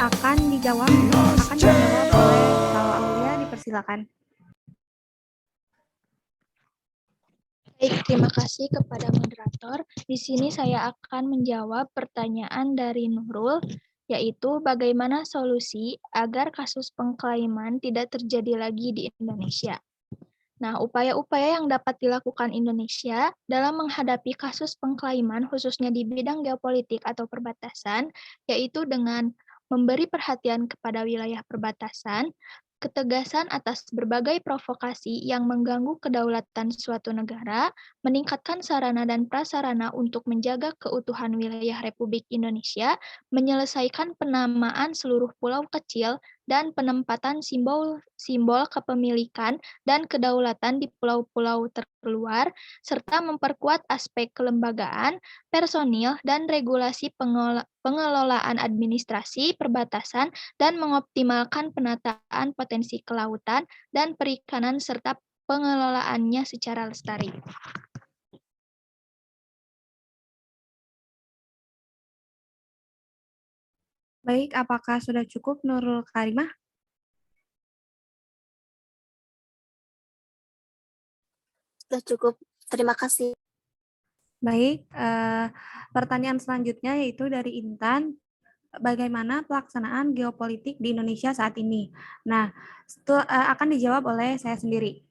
akan dijawab oleh Kak Aulia, dipersilakan. Baik, terima kasih kepada moderator. Di sini saya akan menjawab pertanyaan dari Nurul, yaitu bagaimana solusi agar kasus pengklaiman tidak terjadi lagi di Indonesia. Nah, upaya-upaya yang dapat dilakukan Indonesia dalam menghadapi kasus pengklaiman khususnya di bidang geopolitik atau perbatasan, yaitu dengan memberi perhatian kepada wilayah perbatasan, ketegasan atas berbagai provokasi yang mengganggu kedaulatan suatu negara, meningkatkan sarana dan prasarana untuk menjaga keutuhan wilayah Republik Indonesia, menyelesaikan penamaan seluruh pulau kecil, dan penempatan simbol kepemilikan dan kedaulatan di pulau-pulau terluar, serta memperkuat aspek kelembagaan, personil, dan regulasi pengelolaan administrasi perbatasan, dan mengoptimalkan penataan potensi kelautan dan perikanan serta pengelolaannya secara lestari. Baik, apakah sudah cukup Nurul Karimah? Sudah cukup. Terima kasih. Baik, pertanyaan selanjutnya yaitu dari Intan. Bagaimana pelaksanaan geopolitik di Indonesia saat ini? Nah, akan dijawab oleh saya sendiri.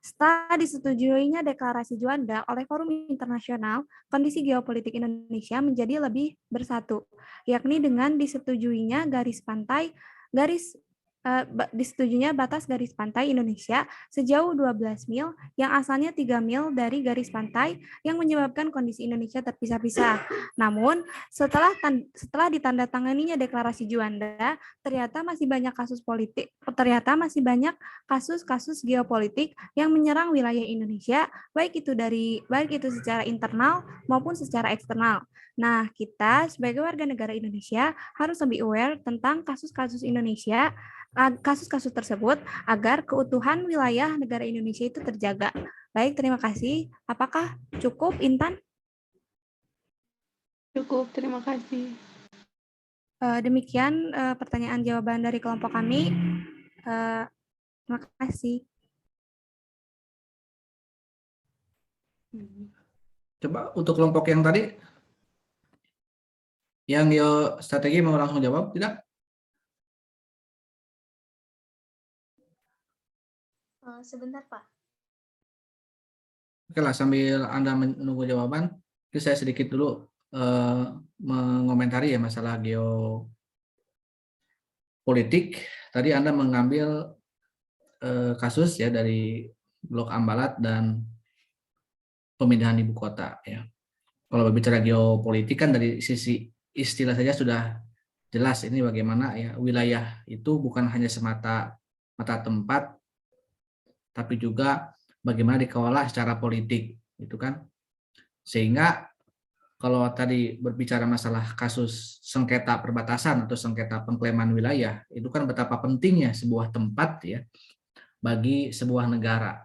Setelah disetujuinya deklarasi Juanda oleh forum internasional, kondisi geopolitik Indonesia menjadi lebih bersatu, yakni dengan disetujuinya disetujunya batas garis pantai Indonesia sejauh 12 mil yang asalnya 3 mil dari garis pantai yang menyebabkan kondisi Indonesia terpisah-pisah. Namun, setelah ditandatanganinya deklarasi Juanda, ternyata masih banyak kasus geopolitik yang menyerang wilayah Indonesia, baik itu secara internal maupun secara eksternal. Nah, kita sebagai warga negara Indonesia harus lebih aware tentang kasus-kasus tersebut agar keutuhan wilayah negara Indonesia itu terjaga. Baik, terima kasih. Apakah cukup, Intan? Cukup, terima kasih. Demikian pertanyaan jawaban dari kelompok kami. Terima kasih. Coba untuk kelompok yang tadi, yang strategi mau langsung jawab, tidak? Sebentar, Pak. Oke lah, sambil Anda menunggu jawaban, saya sedikit dulu mengomentari ya masalah geopolitik. Tadi Anda mengambil kasus ya dari Blok Ambalat dan pemindahan ibu kota ya. Kalau berbicara geopolitik kan dari sisi istilah saja sudah jelas ini bagaimana ya wilayah itu bukan hanya semata mata tempat, tapi juga bagaimana dikelola secara politik, gitu kan. Sehingga kalau tadi berbicara masalah kasus sengketa perbatasan atau sengketa pengklaiman wilayah, itu kan betapa pentingnya sebuah tempat ya bagi sebuah negara.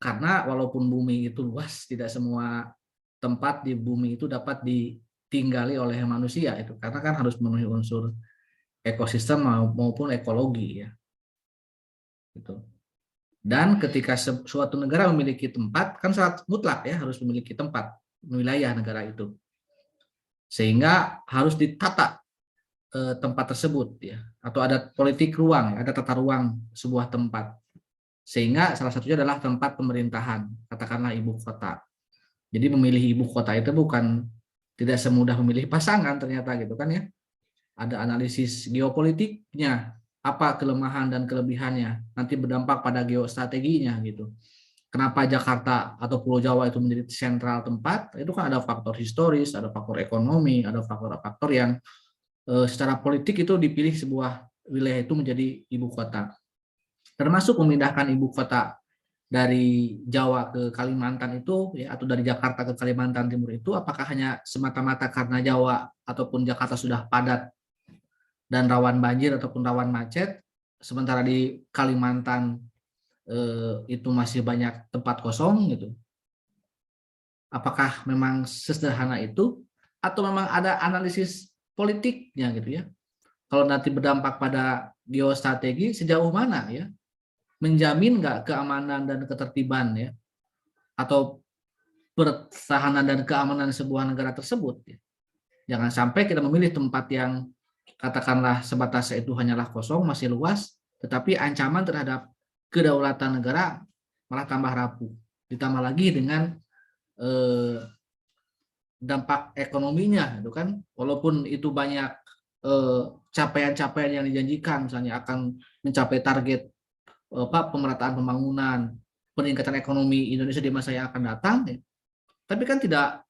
Karena walaupun bumi itu luas, tidak semua tempat di bumi itu dapat ditinggali oleh manusia itu karena kan harus memenuhi unsur ekosistem maupun ekologi ya. Gitu. Dan ketika suatu negara memiliki tempat, kan syarat mutlak ya harus memiliki tempat, wilayah negara itu. Sehingga harus ditata tempat tersebut ya, atau ada politik ruang, ada tata ruang sebuah tempat. Sehingga salah satunya adalah tempat pemerintahan, katakanlah ibu kota. Jadi memilih ibu kota itu bukan tidak semudah memilih pasangan ternyata gitu kan ya. Ada analisis geopolitiknya, apa kelemahan dan kelebihannya, nanti berdampak pada geostrateginya gitu. Kenapa Jakarta atau Pulau Jawa itu menjadi sentral tempat, itu kan ada faktor historis, ada faktor ekonomi, ada faktor-faktor yang secara politik itu dipilih sebuah wilayah itu menjadi ibu kota. Termasuk memindahkan ibu kota dari Jawa ke Kalimantan itu ya, atau dari Jakarta ke Kalimantan Timur itu apakah hanya semata-mata karena Jawa ataupun Jakarta sudah padat dan rawan banjir ataupun rawan macet, sementara di Kalimantan itu masih banyak tempat kosong gitu. Apakah memang sesederhana itu atau memang ada analisis politiknya gitu ya? kalau nanti berdampak pada geostrategi sejauh mana ya, menjamin nggak keamanan dan ketertiban ya, atau pertahanan dan keamanan sebuah negara tersebut ya. Jangan sampai kita memilih tempat yang katakanlah sebatas itu hanyalah kosong, masih luas, tetapi ancaman terhadap kedaulatan negara malah tambah rapuh. Ditambah lagi dengan dampak ekonominya, itu kan, walaupun itu banyak capaian-capaian yang dijanjikan, misalnya akan mencapai target pemerataan pembangunan, peningkatan ekonomi Indonesia di masa yang akan datang, ya. Tapi kan tidak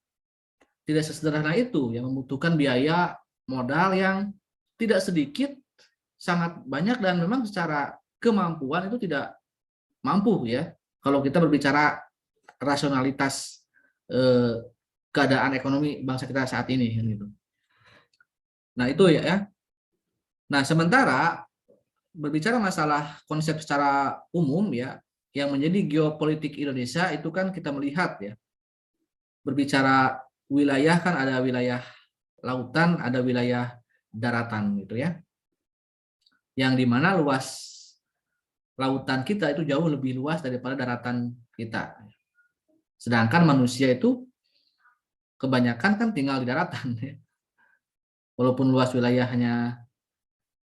sesederhana itu, yang membutuhkan biaya modal yang tidak sedikit, sangat banyak, dan memang secara kemampuan itu tidak mampu ya. Kalau kita berbicara rasionalitas keadaan ekonomi bangsa kita saat ini, gitu. Nah itu ya. Nah sementara berbicara masalah konsep secara umum ya, yang menjadi geopolitik Indonesia itu kan kita melihat ya, berbicara wilayah kan ada wilayah lautan, ada wilayah daratan gitu ya, yang dimana luas lautan kita itu jauh lebih luas daripada daratan kita. Sedangkan manusia itu kebanyakan kan tinggal di daratan ya. Walaupun luas wilayahnya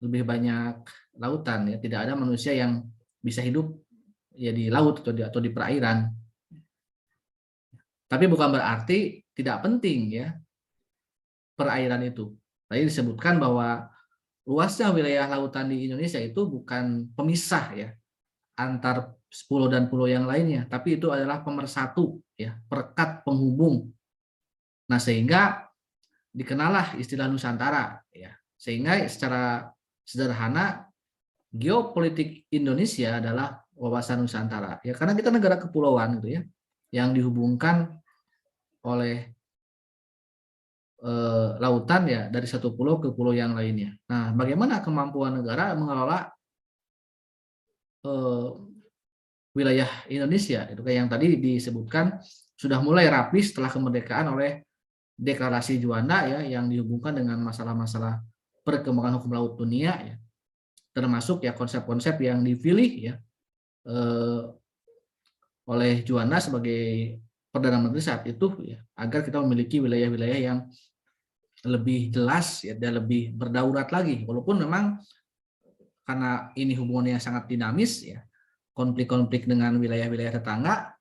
lebih banyak lautan ya, tidak ada manusia yang bisa hidup ya di laut atau di perairan. Tapi bukan berarti tidak penting ya perairan itu. Tadi disebutkan bahwa luasnya wilayah lautan di Indonesia itu bukan pemisah ya antar pulau dan pulau yang lainnya, tapi itu adalah pemersatu ya, perekat penghubung. Nah, sehingga dikenalah istilah Nusantara ya. Sehingga secara sederhana geopolitik Indonesia adalah wawasan Nusantara ya, karena kita negara kepulauan gitu ya, yang dihubungkan oleh lautan ya, dari satu pulau ke pulau yang lainnya. Nah, bagaimana kemampuan negara mengelola wilayah Indonesia itu kayak yang tadi disebutkan, sudah mulai rapi setelah kemerdekaan oleh deklarasi Juanda ya, yang dihubungkan dengan masalah-masalah perkembangan hukum laut dunia ya, termasuk ya konsep-konsep yang dipilih ya oleh Juanda sebagai Perdana Menteri saat itu ya, agar kita memiliki wilayah-wilayah yang lebih jelas ya, dan lebih berdaulat lagi, walaupun memang karena ini hubungannya sangat dinamis ya, konflik-konflik dengan wilayah-wilayah tetangga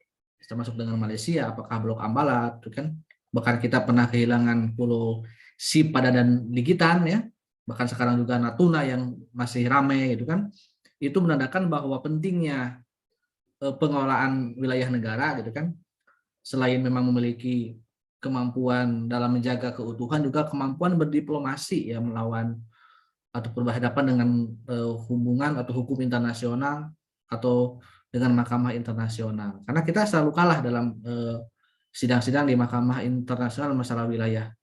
termasuk dengan Malaysia, apakah Blok Ambalat itu kan, bahkan kita pernah kehilangan Pulau Sipada dan Ligitan ya, bahkan sekarang juga Natuna yang masih ramai gitu kan, itu menandakan bahwa pentingnya pengelolaan wilayah negara gitu kan, selain memang memiliki kemampuan dalam menjaga keutuhan, juga kemampuan berdiplomasi ya, melawan atau berhadapan dengan hubungan atau hukum internasional atau dengan mahkamah internasional. Karena kita selalu kalah dalam sidang-sidang di mahkamah internasional masalah wilayah.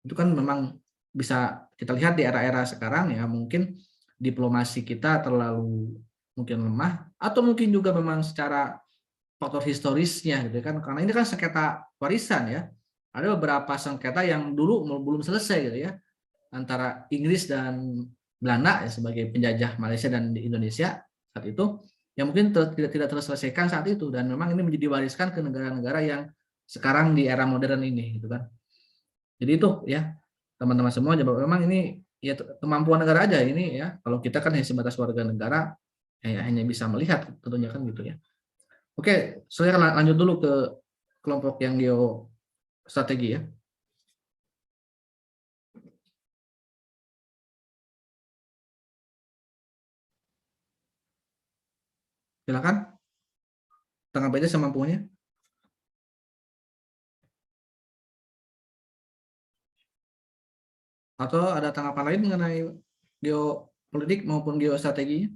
Itu kan memang bisa kita lihat di era-era sekarang ya, mungkin diplomasi kita terlalu mungkin lemah, atau mungkin juga memang secara faktor historisnya gitu kan, karena ini kan sengketa warisan ya. Ada beberapa sengketa yang dulu belum selesai gitu ya, antara Inggris dan Belanda ya, sebagai penjajah Malaysia dan di Indonesia saat itu, yang mungkin tidak terselesaikan saat itu, dan memang ini menjadi wariskan ke negara-negara yang sekarang di era modern ini gitu kan. Jadi itu ya teman-teman semua, memang ini ya kemampuan negara aja ini ya, kalau kita kan hanya sebatas warga negara ya, hanya bisa melihat tentunya kan gitu ya. Oke, saya lanjut dulu ke kelompok yang geostrategi ya. Silakan, tanggapi aja semampunya. Atau ada tanggapan lain mengenai geopolitik maupun geostrategi?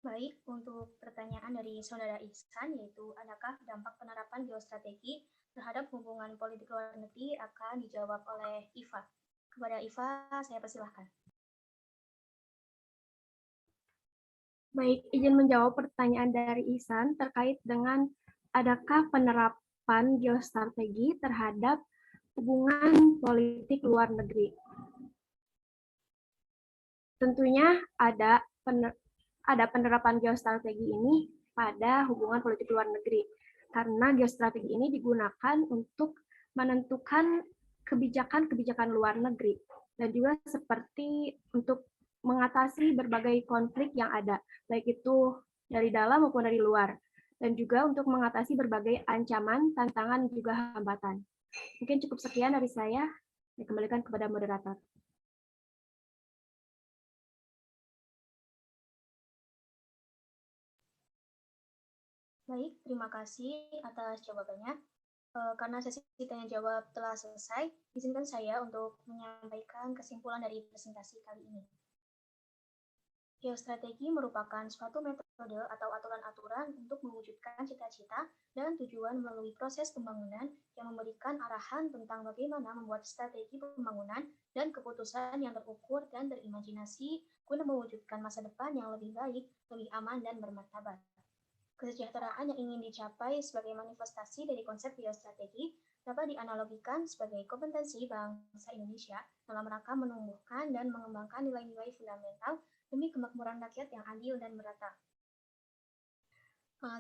Baik, untuk pertanyaan dari Saudara Ihsan, yaitu adakah dampak penerapan geostrategi terhadap hubungan politik luar negeri, akan dijawab oleh Iva. Kepada Iva, saya persilahkan. Baik, izin menjawab pertanyaan dari Ihsan terkait dengan adakah penerapan geostrategi terhadap hubungan politik luar negeri. Tentunya ada penerapan geostrategi ini pada hubungan politik luar negeri, karena geostrategi ini digunakan untuk menentukan kebijakan-kebijakan luar negeri, dan juga seperti untuk mengatasi berbagai konflik yang ada, baik itu dari dalam maupun dari luar, dan juga untuk mengatasi berbagai ancaman, tantangan, dan juga hambatan. Mungkin cukup sekian dari saya, dikembalikan kepada moderator. Baik, terima kasih atas jawabannya. Karena sesi tanya jawab telah selesai, izinkan saya untuk menyampaikan kesimpulan dari presentasi kali ini. Geostrategi merupakan suatu metode atau aturan-aturan untuk mewujudkan cita-cita dan tujuan melalui proses pembangunan yang memberikan arahan tentang bagaimana membuat strategi pembangunan dan keputusan yang terukur dan terimajinasi guna mewujudkan masa depan yang lebih baik, lebih aman, dan bermartabat. Kesejahteraan yang ingin dicapai sebagai manifestasi dari konsep geostrategi dapat dianalogikan sebagai kompetensi bangsa Indonesia dalam rangka menumbuhkan dan mengembangkan nilai-nilai fundamental demi kemakmuran rakyat yang adil dan merata.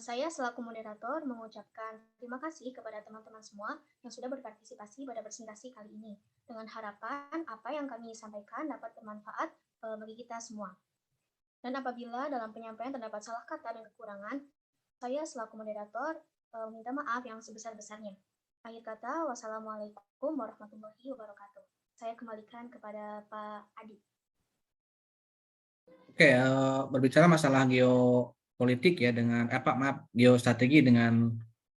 Saya selaku moderator mengucapkan terima kasih kepada teman-teman semua yang sudah berpartisipasi pada presentasi kali ini, dengan harapan apa yang kami sampaikan dapat bermanfaat bagi kita semua. Dan apabila dalam penyampaian terdapat salah kata dan kekurangan, saya selaku moderator minta maaf yang sebesar-besarnya. Akhir kata, wassalamualaikum warahmatullahi wabarakatuh. Saya kembalikan kepada Pak Adi. Oke, berbicara masalah geopolitik ya dengan geostrategi dengan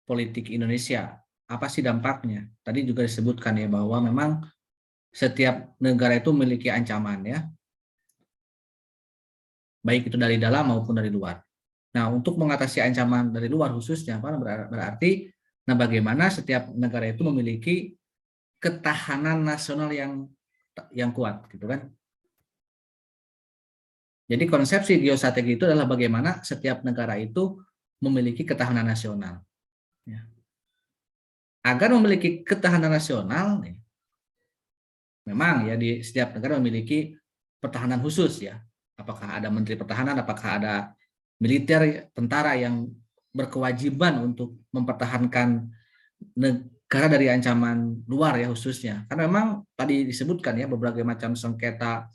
politik Indonesia. Apa sih dampaknya? Tadi juga disebutkan ya bahwa memang setiap negara itu memiliki ancaman ya. Baik itu dari dalam maupun dari luar. Nah, untuk mengatasi ancaman dari luar khususnya berarti bagaimana setiap negara itu memiliki ketahanan nasional yang kuat gitu kan. Jadi konsepsi geostrategi itu adalah bagaimana setiap negara itu memiliki ketahanan nasional. Ya. Agar memiliki ketahanan nasional, memang ya di setiap negara memiliki pertahanan khusus ya. Apakah ada menteri pertahanan, apakah ada militer, tentara yang berkewajiban untuk mempertahankan negara dari ancaman luar ya khususnya. Karena memang tadi disebutkan ya beberapa macam sengketa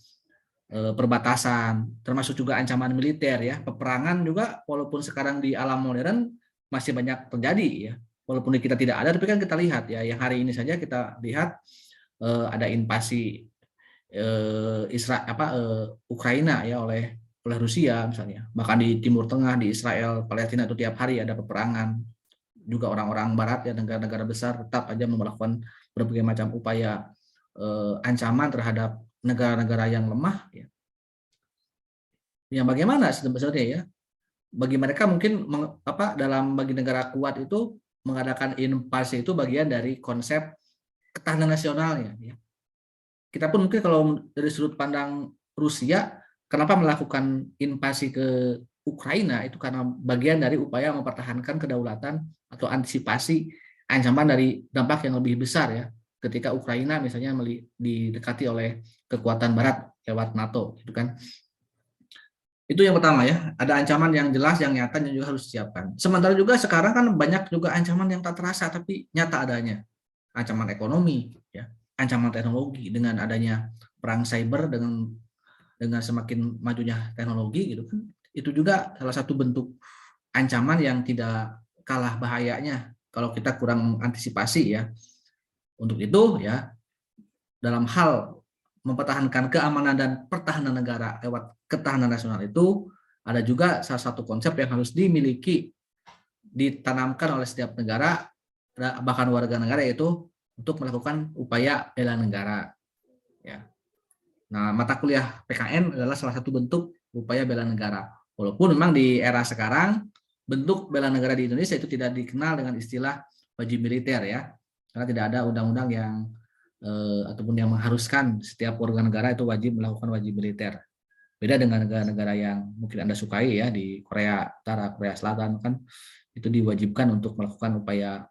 perbatasan, termasuk juga ancaman militer ya, peperangan juga walaupun sekarang di alam modern masih banyak terjadi ya, walaupun kita tidak ada, tapi kan kita lihat ya, yang hari ini saja kita lihat ada invasi Ukraina ya oleh Rusia misalnya, bahkan di Timur Tengah, di Israel, Palestina itu tiap hari ada peperangan, juga orang-orang Barat ya, negara-negara besar tetap aja melakukan berbagai macam upaya ancaman terhadap negara-negara yang lemah ya. Yang bagaimana sebenarnya ya? Bagi mereka mungkin bagi negara kuat itu mengadakan invasi itu bagian dari konsep ketahanan nasionalnya ya. Kita pun mungkin kalau dari sudut pandang Rusia, kenapa melakukan invasi ke Ukraina itu karena bagian dari upaya mempertahankan kedaulatan atau antisipasi ancaman dari dampak yang lebih besar ya, ketika Ukraina misalnya didekati oleh kekuatan Barat lewat NATO, gitu kan. Itu yang pertama ya, ada ancaman yang jelas, yang nyata, yang juga harus disiapkan. Sementara juga sekarang kan banyak juga ancaman yang tak terasa tapi nyata adanya. Ancaman ekonomi, ya, ancaman teknologi dengan adanya perang cyber dengan semakin majunya teknologi gitu kan. Itu juga salah satu bentuk ancaman yang tidak kalah bahayanya kalau kita kurang mengantisipasi ya. Untuk itu ya, dalam hal mempertahankan keamanan dan pertahanan negara lewat ketahanan nasional itu ada juga salah satu konsep yang harus dimiliki, ditanamkan oleh setiap negara bahkan warga negara, yaitu untuk melakukan upaya bela negara ya. Nah, mata kuliah PKN adalah salah satu bentuk upaya bela negara. Walaupun memang di era sekarang bentuk bela negara di Indonesia itu tidak dikenal dengan istilah wajib militer ya, karena tidak ada undang-undang ataupun yang mengharuskan setiap warga negara itu wajib melakukan wajib militer. Beda dengan negara-negara yang mungkin Anda sukai ya, di Korea Utara, Korea Selatan kan itu diwajibkan untuk melakukan upaya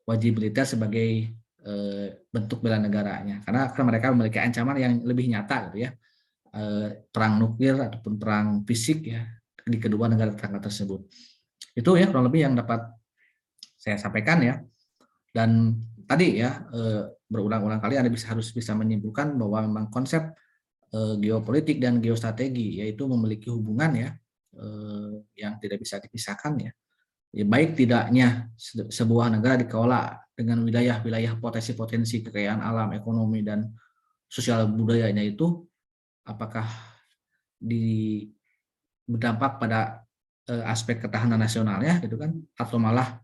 wajib militer sebagai bentuk bela negaranya, karena kan mereka memiliki ancaman yang lebih nyata gitu ya, perang nuklir ataupun perang fisik ya di kedua negara tetangga tersebut. Itu ya kurang lebih yang dapat saya sampaikan ya. Dan tadi ya berulang-ulang kali Anda harus bisa menyimpulkan bahwa memang konsep geopolitik dan geostrategi yaitu memiliki hubungan ya yang tidak bisa dipisahkan ya. Ya, baik tidaknya sebuah negara dikelola dengan wilayah-wilayah potensi-potensi kekayaan alam, ekonomi dan sosial budayanya itu apakah berdampak pada aspek ketahanan nasionalnya gitu kan, atau malah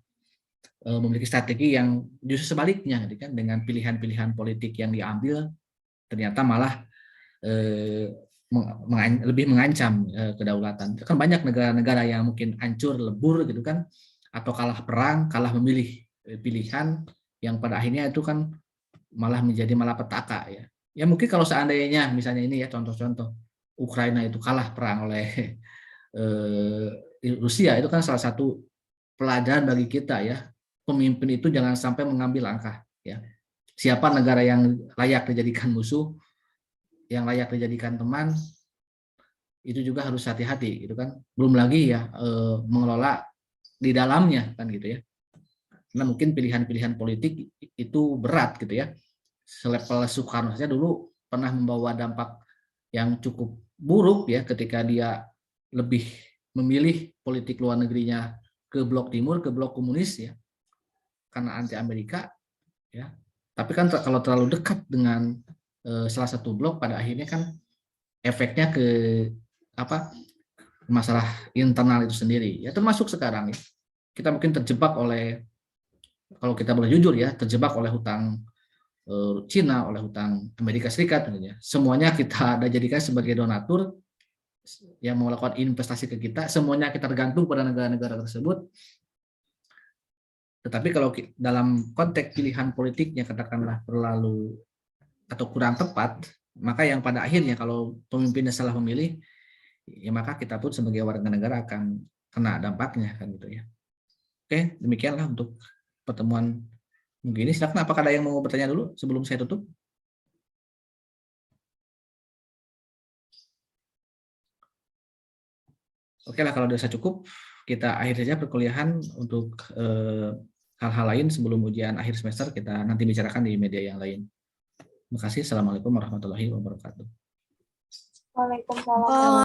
memiliki strategi yang justru sebaliknya gitu kan, dengan pilihan-pilihan politik yang diambil ternyata malah lebih mengancam kedaulatan. Kan banyak negara-negara yang mungkin hancur lebur gitu kan, atau kalah perang, kalah memilih pilihan yang pada akhirnya itu kan malah menjadi malapetaka ya. Ya mungkin kalau seandainya misalnya ini ya contoh-contoh Ukraina itu kalah perang oleh Rusia, itu kan salah satu pelajaran bagi kita ya. Pemimpin itu jangan sampai mengambil langkah ya. Siapa negara yang layak dijadikan musuh, yang layak dijadikan teman, itu juga harus hati-hati gitu kan. Belum lagi ya mengelola di dalamnya kan gitu ya. Karena mungkin pilihan-pilihan politik itu berat gitu ya. Selevel Soekarno saja dulu pernah membawa dampak yang cukup buruk ya ketika dia lebih memilih politik luar negerinya ke blok timur, ke blok komunis ya. Karena anti Amerika ya. Tapi kan kalau terlalu dekat dengan salah satu blok pada akhirnya kan efeknya ke masalah internal itu sendiri ya, termasuk sekarang ya kita mungkin terjebak oleh, kalau kita boleh jujur ya, terjebak oleh hutang Cina, oleh hutang Amerika Serikat ya. Semuanya kita ada jadikan sebagai donatur yang melakukan investasi ke kita, semuanya kita tergantung pada negara-negara tersebut. Tetapi kalau dalam konteks pilihan politiknya katakanlah terlalu atau kurang tepat, maka yang pada akhirnya kalau pemimpinnya salah memilih, ya maka kita pun sebagai warga negara akan kena dampaknya kan gitu ya. Oke, demikianlah untuk pertemuan minggu ini. Silakan, apakah ada yang mau bertanya dulu sebelum saya tutup? Oke lah, kalau dirasa cukup, kita akhir saja perkuliahan. Untuk hal-hal lain sebelum ujian akhir semester kita nanti bicarakan di media yang lain. Terima kasih. Assalamualaikum warahmatullahi wabarakatuh. Waalaikumsalam.